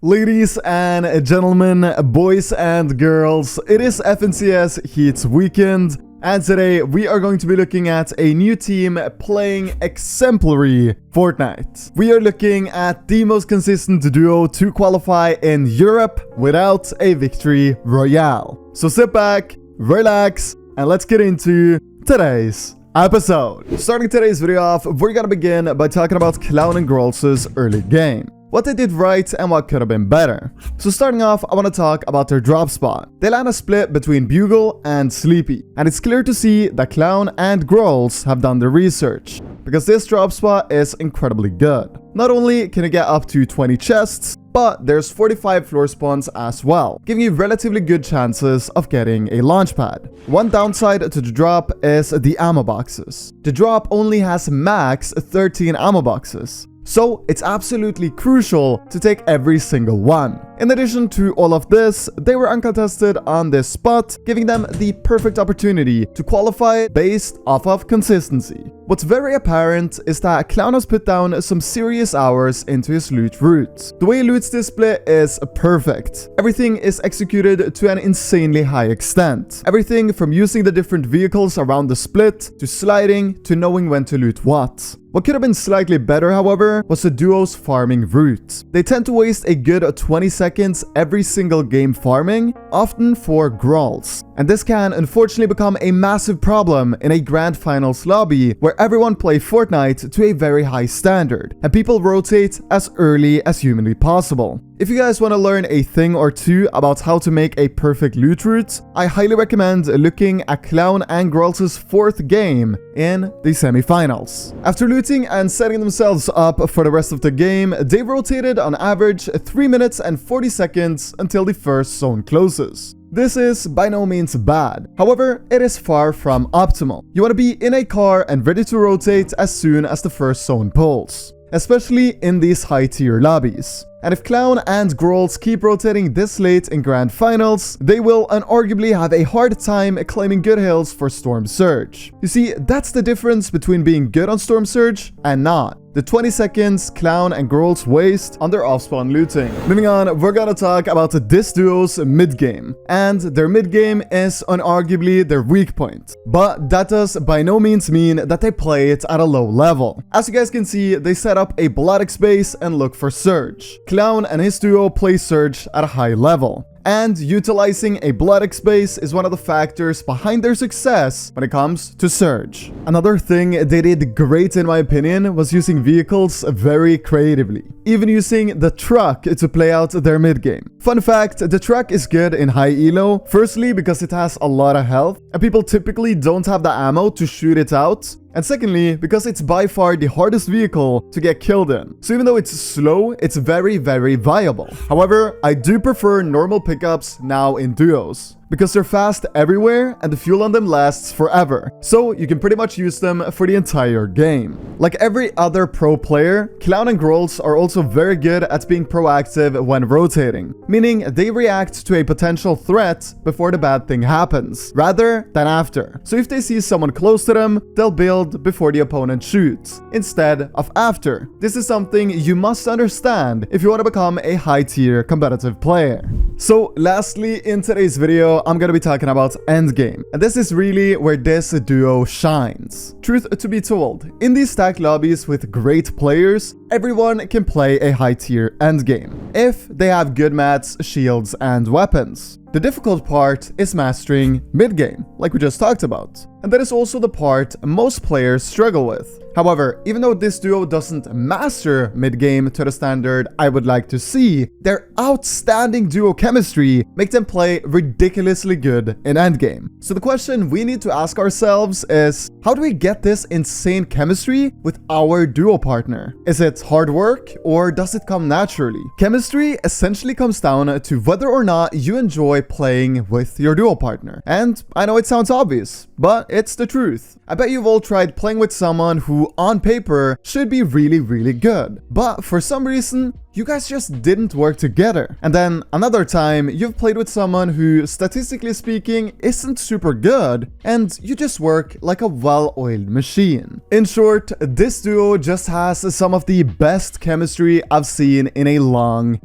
Ladies and gentlemen, boys and girls, it is FNCS Heat weekend, and today we are going to be looking at a new team playing exemplary Fortnite. We are looking at the most consistent duo to qualify in Europe without a victory royale. So sit back, relax, and let's get into today's episode. Starting today's video off, we're gonna begin by talking about Clown and Grolls' early game. What they did right and what could have been better. So starting off, I want to talk about their drop spot. They land a split between Bugle and Sleepy, and it's clear to see that Clown and Grolls have done their research, because this drop spot is incredibly good. Not only can you get up to 20 chests, but there's 45 floor spawns as well, giving you relatively good chances of getting a launch pad. One downside to the drop is the ammo boxes. The drop only has max 13 ammo boxes, so it's absolutely crucial to take every single one. In addition to all of this, they were uncontested on this spot, giving them the perfect opportunity to qualify based off of consistency. What's very apparent is that Clown has put down some serious hours into his loot route. The way he loots this split is perfect. Everything is executed to an insanely high extent. Everything from using the different vehicles around the split, to sliding, to knowing when to loot what. What could have been slightly better, however, was the duo's farming route. They tend to waste a good 20 seconds every single game farming, often for Grolls. And this can unfortunately become a massive problem in a grand finals lobby where everyone plays Fortnite to a very high standard, and people rotate as early as humanly possible. If you guys want to learn a thing or two about how to make a perfect loot route, I highly recommend looking at Clown and Grolls' fourth game in the semifinals. After looting and setting themselves up for the rest of the game, they rotated on average 3 minutes and 40 seconds until the first zone closes. This is by no means bad. However, it is far from optimal. You want to be in a car and ready to rotate as soon as the first zone pulls, especially in these high tier lobbies. And if Clown and Grolls keep rotating this late in grand finals, they will unarguably have a hard time claiming good hills for Storm Surge. You see, that's the difference between being good on Storm Surge and not. The 20 seconds Clown and Grolls waste on their off-spawn looting. Moving on, we're gonna talk about this duo's mid-game. And their mid-game is unarguably their weak point. But that does by no means mean that they play it at a low level. As you guys can see, they set up a Bloodic space and look for Surge. Clown and his duo play Surge at a high level. And utilizing a Bloodic space is one of the factors behind their success when it comes to Surge. Another thing they did great in my opinion was using vehicles very creatively, even using the truck to play out their mid-game. Fun fact, the truck is good in high elo, firstly because it has a lot of health, and people typically don't have the ammo to shoot it out. And secondly, because it's by far the hardest vehicle to get killed in. So even though it's slow, it's very viable. However, I do prefer normal pickups now in duos, because they're fast everywhere and the fuel on them lasts forever. So you can pretty much use them for the entire game. Like every other pro player, Clown and Grolls are also very good at being proactive when rotating, meaning they react to a potential threat before the bad thing happens, rather than after. So if they see someone close to them, they'll build before the opponent shoots, instead of after. This is something you must understand if you want to become a high-tier competitive player. So lastly, in today's video, I'm gonna be talking about endgame, and this is really where this duo shines. Truth to be told, in these stack lobbies with great players, everyone can play a high-tier endgame if they have good mats, shields, and weapons. The difficult part is mastering mid-game, like we just talked about. And that is also the part most players struggle with. However, even though this duo doesn't master mid-game to the standard I would like to see, their outstanding duo chemistry make them play ridiculously good in endgame. So the question we need to ask ourselves is, how do we get this insane chemistry with our duo partner? Is it hard work, or does it come naturally? Chemistry essentially comes down to whether or not you enjoy playing with your duo partner. And I know it sounds obvious, but it's the truth. I bet you've all tried playing with someone who, on paper, should be really good. But for some reason, you guys just didn't work together. And then another time, you've played with someone who, statistically speaking, isn't super good, and you just work like a well-oiled machine. In short, this duo just has some of the best chemistry I've seen in a long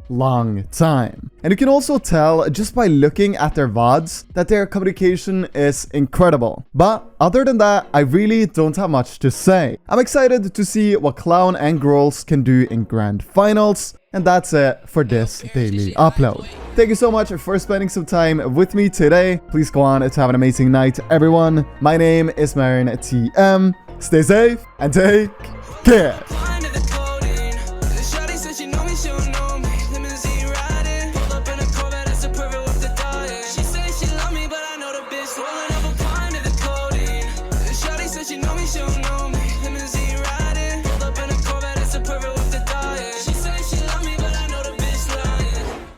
time. And you can also tell just by looking at their VODs that their communication is incredible. But other than that, I really don't have much to say. I'm excited to see what Clown and Girls can do in Grand Finals. And that's it for this daily upload. Thank you so much for spending some time with me today. Please go on to have an amazing night, everyone. My name is M1K3 Editz. Stay safe and take care.